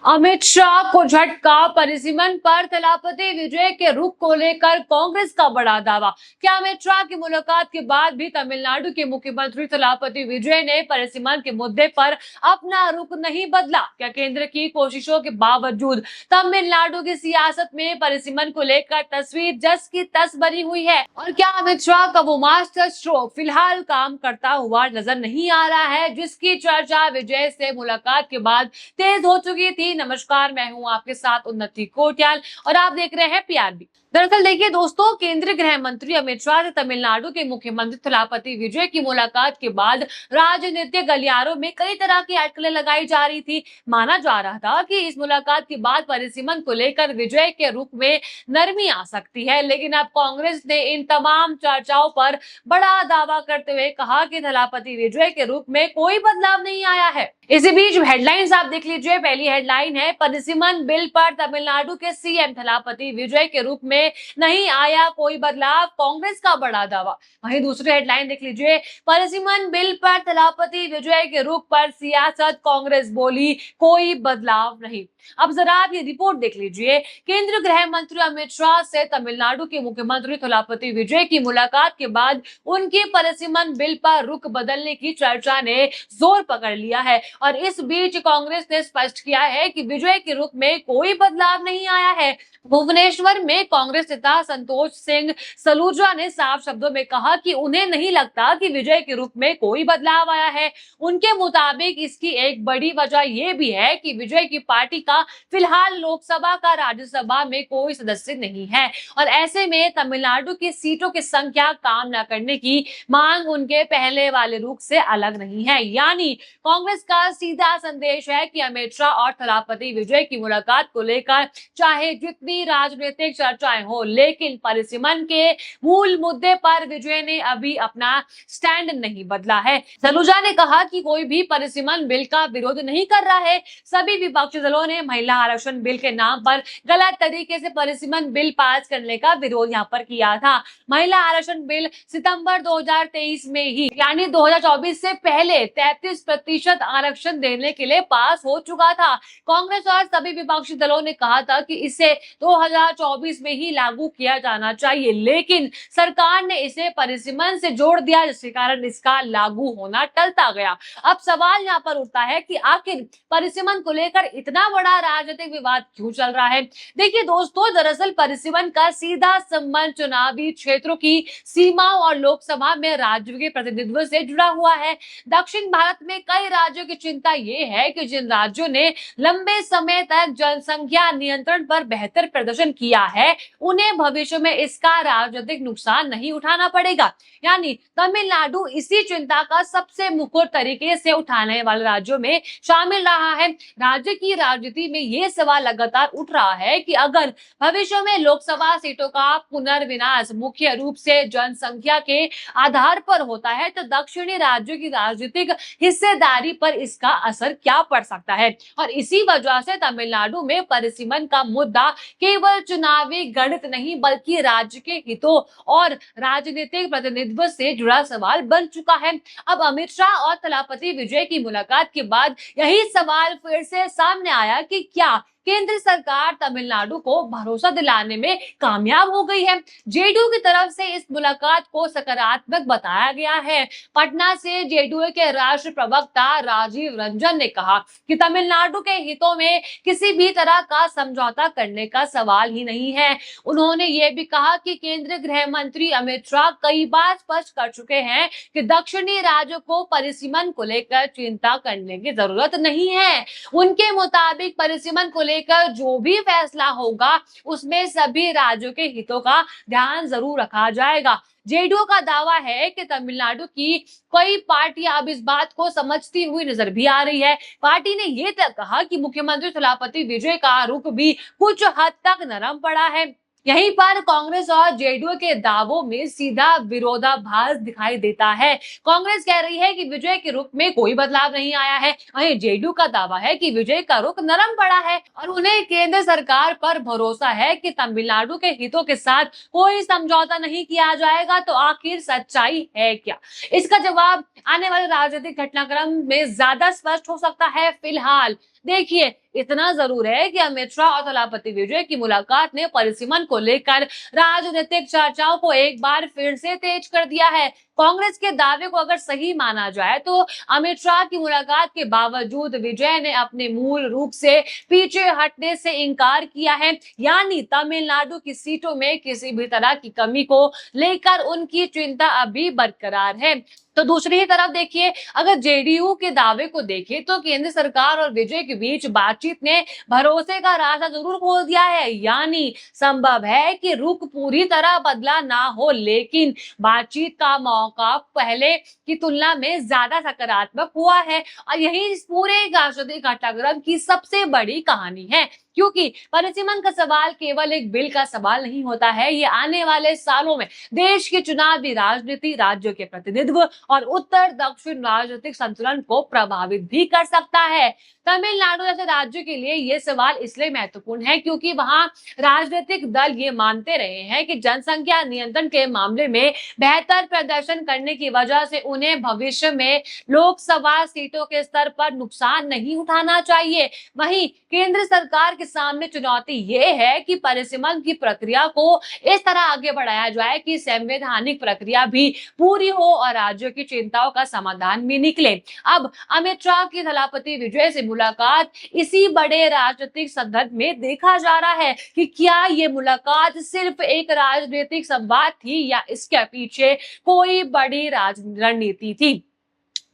अमित शाह को झटका, परिसीमन पर थलापति विजय के रुख को लेकर कांग्रेस का बड़ा दावा। क्या अमित शाह की मुलाकात के बाद भी तमिलनाडु के मुख्यमंत्री थलापति विजय ने परिसीमन के मुद्दे पर अपना रुख नहीं बदला? क्या केंद्र की कोशिशों के बावजूद तमिलनाडु की सियासत में परिसीमन को लेकर तस्वीर जस की तस बनी हुई है? और क्या अमित शाह का वो मास्टर स्ट्रोक फिलहाल काम करता हुआ नजर नहीं आ रहा है, जिसकी चर्चा विजय से मुलाकात के बाद तेज हो चुकी थी? नमस्कार, मैं हूं आपके साथ उन्नति कोटियाल और आप देख रहे हैं पीआरबी। दरअसल देखिए दोस्तों, केंद्रीय गृह मंत्री अमित शाह से तमिलनाडु के मुख्यमंत्री थलापति विजय की मुलाकात के बाद राजनीतिक गलियारों में कई तरह की अटकलें लगाई जा रही थी। माना जा रहा था कि इस मुलाकात के बाद परिसीमन को लेकर विजय के रुख में नरमी आ सकती है, लेकिन अब कांग्रेस ने इन तमाम चर्चाओं पर बड़ा दावा करते हुए कहा कि थलापति विजय के रुख में कोई बदलाव नहीं आया है। इसी बीच हेडलाइंस आप देख लीजिए। पहली हेडलाइन है, परिसीमन बिल पर तमिलनाडु के सीएम थलापति विजय के रूप में नहीं आया कोई बदलाव, कांग्रेस का बड़ा दावा। वहीं दूसरी हेडलाइन देख लीजिए, परिसीमन बिल पर थलापति विजय के रुख पर सियासत, कांग्रेस बोली कोई बदलाव नहीं। अब जरा आप ये रिपोर्ट देख लीजिए। केंद्रीय गृह मंत्री अमित शाह से तमिलनाडु के मुख्यमंत्री थलापति विजय की मुलाकात के बाद उनकी परिसीमन बिल पर रुख बदलने की चर्चा ने जोर पकड़ लिया है और इस बीच कांग्रेस ने स्पष्ट किया है कि विजय के रुख में कोई बदलाव नहीं आया है। भुवनेश्वर में कांग्रेस नेता संतोष सिंह सलूजा ने साफ शब्दों में कहा कि उन्हें नहीं लगता कि विजय के रुख में कोई बदलाव आया है। उनके मुताबिक इसकी एक बड़ी वजह यह भी है कि विजय की पार्टी का फिलहाल लोकसभा का राज्यसभा में कोई सदस्य नहीं है और ऐसे में तमिलनाडु की सीटों की संख्या काम न करने की मांग उनके पहले वाले रुख से अलग नहीं है। यानी कांग्रेस का सीधा संदेश है कि अमित शाह और थलापति विजय की मुलाकात को लेकर चाहे जितनी राजनीतिक चर्चाएं हो, लेकिन परिसीमन के मूल मुद्दे पर विजय ने अभी अपना स्टैंड नहीं बदला है। सलूजा ने कहा कि कोई भी परिसीमन बिल का विरोध नहीं कर रहा है। सभी विपक्षी दलों ने महिला आरक्षण बिल के नाम पर गलत तरीके से परिसीमन बिल पास करने का विरोध यहाँ पर किया था। महिला आरक्षण बिल सितंबर 2023 में ही यानी 2024 से पहले 33% आरक्षण देने के लिए पास हो चुका था। कांग्रेस और सभी विपक्षी दलों ने कहा था कि इसे 2024 में ही लागू किया जाना चाहिए, लेकिन सरकार ने इसे परिसीमन से जोड़ दिया, जिसके कारण इसका लागू होना टलता गया। अब सवाल यहाँ पर उठता है कि आखिर परिसीमन को लेकर इतना बड़ा राजनीतिक विवाद क्यों चल रहा है? देखिए दोस्तों, दरअसल परिसीमन का सीधा संबंध चुनावी क्षेत्रों की सीमाओं और लोकसभा में राज्यों के प्रतिनिधित्व से जुड़ा हुआ है। दक्षिण भारत में कई राज्यों की चिंता ये है कि जिन राज्यों ने लंबे समय तक जनसंख्या नियंत्रण पर बेहतर प्रदर्शन किया है, उन्हें भविष्य में इसका राजनीतिक नुकसान नहीं उठाना पड़ेगा। यानी तमिलनाडु इसी चिंता का सबसे मुखर तरीके से उठाने वाले राज्यों में शामिल रहा है। राज्य की राजनीति में ये सवाल लगातार उठ रहा है कि अगर भविष्य में लोकसभा सीटों का पुनर्विन्यास मुख्य रूप से जनसंख्या के आधार पर होता है, तो दक्षिणी राज्यों की राजनीतिक हिस्सेदारी पर इसका असर क्या पड़ सकता है। और इसी वजह से तमिलनाडु में परिसीमन का मुद्दा केवल चुनावी गणित नहीं, बल्कि राज्य के हितों और राजनीतिक प्रतिनिधित्व से जुड़ा सवाल बन चुका है। अब अमित शाह और थलापति विजय की मुलाकात के बाद यही सवाल फिर से सामने आया कि क्या केंद्र सरकार तमिलनाडु को भरोसा दिलाने में कामयाब हो गई है? जेडीयू की तरफ से इस मुलाकात को सकारात्मक बताया गया है। पटना से जेडीयू के राष्ट्रीय प्रवक्ता राजीव रंजन ने कहा कि तमिलनाडु के हितों में किसी भी तरह का समझौता करने का सवाल ही नहीं है। उन्होंने ये भी कहा कि केंद्रीय गृह मंत्री अमित शाह कई बार स्पष्ट कर चुके हैं कि दक्षिणी राज्यों को परिसीमन को लेकर चिंता करने की जरूरत नहीं है। उनके मुताबिक परिसीमन को लेकर जो भी फैसला होगा, उसमें सभी राज्यों के हितों का ध्यान जरूर रखा जाएगा। जेडीयू का दावा है कि तमिलनाडु की कई पार्टियां अब इस बात को समझती हुई नजर भी आ रही है। पार्टी ने ये तक कहा कि मुख्यमंत्री थलापति विजय का रुख भी कुछ हद तक नरम पड़ा है। यहीं पर कांग्रेस और जेडीयू के दावों में सीधा विरोधाभास दिखाई देता है। कांग्रेस कह रही है कि विजय के रुख में कोई बदलाव नहीं आया है, वहीं जेडीयू का दावा है कि विजय का रुख नरम पड़ा है और उन्हें केंद्र सरकार पर भरोसा है कि तमिलनाडु के हितों के साथ कोई समझौता नहीं किया जाएगा। तो आखिर सच्चाई है क्या? इसका जवाब आने वाले राजनीतिक घटनाक्रम में ज्यादा स्पष्ट हो सकता है। फिलहाल देखिए, इतना जरूर है कि अमित शाह और थलापति विजय की मुलाकात ने परिसीमन को लेकर राजनीतिक चर्चाओं को एक बार फिर से तेज कर दिया है। कांग्रेस के दावे को अगर सही माना जाए तो अमित शाह की मुलाकात के बावजूद विजय ने अपने मूल रूप से पीछे हटने से इनकार किया है, यानी तमिलनाडु की सीटों में किसी भी तरह की कमी को लेकर उनकी चिंता अभी बरकरार है। तो दूसरी ही तरफ देखिए, अगर जेडीयू के दावे को देखें तो केंद्र सरकार और विजय के बीच बातचीत ने भरोसे का रास्ता जरूर खोल दिया है, यानी संभव है कि रुख पूरी तरह बदला ना हो, लेकिन बातचीत का मौका पहले की तुलना में ज्यादा सकारात्मक हुआ है। और यही इस पूरे राजनीतिक घटनाक्रम की सबसे बड़ी कहानी है, क्योंकि परिसीमन का सवाल केवल एक बिल का सवाल नहीं होता है, ये आने वाले सालों में देश की चुनावी राजनीति, राज्यों के प्रतिनिधित्व और उत्तर दक्षिण राजनीतिक संतुलन को प्रभावित भी कर सकता है। तमिलनाडु जैसे राज्य के लिए यह सवाल इसलिए महत्वपूर्ण है क्योंकि वहां राजनीतिक दल ये मानते रहे हैं कि जनसंख्या नियंत्रण के मामले में बेहतर प्रदर्शन करने की वजह से उन्हें भविष्य में लोकसभा सीटों के स्तर पर नुकसान नहीं उठाना चाहिए। वहीं केंद्र सरकार के सामने चुनौती ये है कि परिसीमन की प्रक्रिया को इस तरह आगे बढ़ाया जाए कि संवैधानिक प्रक्रिया भी पूरी हो और राज्यों की चिंताओं का समाधान भी निकले। अब अमित शाह की थलापति विजय से मुलाकात इसी बड़े राजनीतिक संदर्भ में देखा जा रहा है कि क्या ये मुलाकात सिर्फ एक राजनीतिक संवाद थी या इसके पीछे कोई बड़ी रणनीति थी।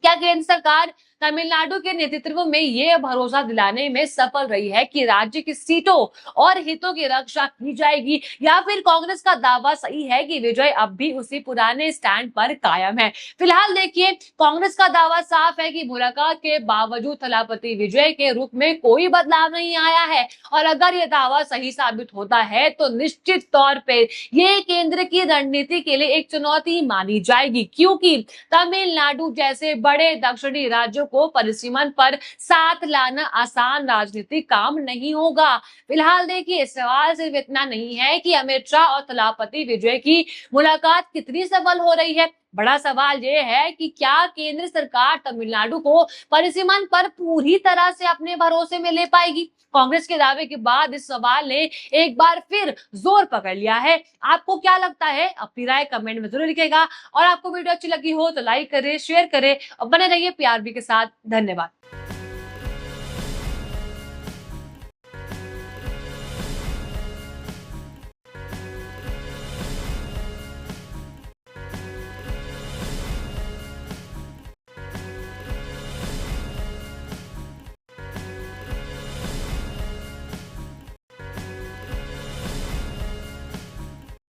क्या केंद्र सरकार तमिलनाडु के नेतृत्व में यह भरोसा दिलाने में सफल रही है कि राज्य की सीटों और हितों की रक्षा की जाएगी, या फिर कांग्रेस का दावा सही है कि विजय अब भी उसी पुराने स्टैंड पर कायम है। फिलहाल देखिए, कांग्रेस का दावा साफ है कि मुलाकात के बावजूद थलापति विजय के रुख में कोई बदलाव नहीं आया है, और अगर यह दावा सही साबित होता है तो निश्चित तौर पर यह केंद्र की रणनीति के लिए एक चुनौती मानी जाएगी, क्योंकि तमिलनाडु जैसे बड़े दक्षिणी राज्यों को परिसीमन पर साथ लाना आसान राजनीतिक काम नहीं होगा। फिलहाल देखिए, सवाल सिर्फ इतना नहीं है कि अमित शाह और थलापति विजय की मुलाकात कितनी सफल हो रही है, बड़ा सवाल यह है कि क्या केंद्र सरकार तमिलनाडु को परिसीमन पर पूरी तरह से अपने भरोसे में ले पाएगी। कांग्रेस के दावे के बाद इस सवाल ने एक बार फिर जोर पकड़ लिया है। आपको क्या लगता है, अपनी राय कमेंट में जरूर लिखिएगा, और आपको वीडियो अच्छी लगी हो तो लाइक करें, शेयर करें और बने रहिए पीआरबी के साथ। धन्यवाद।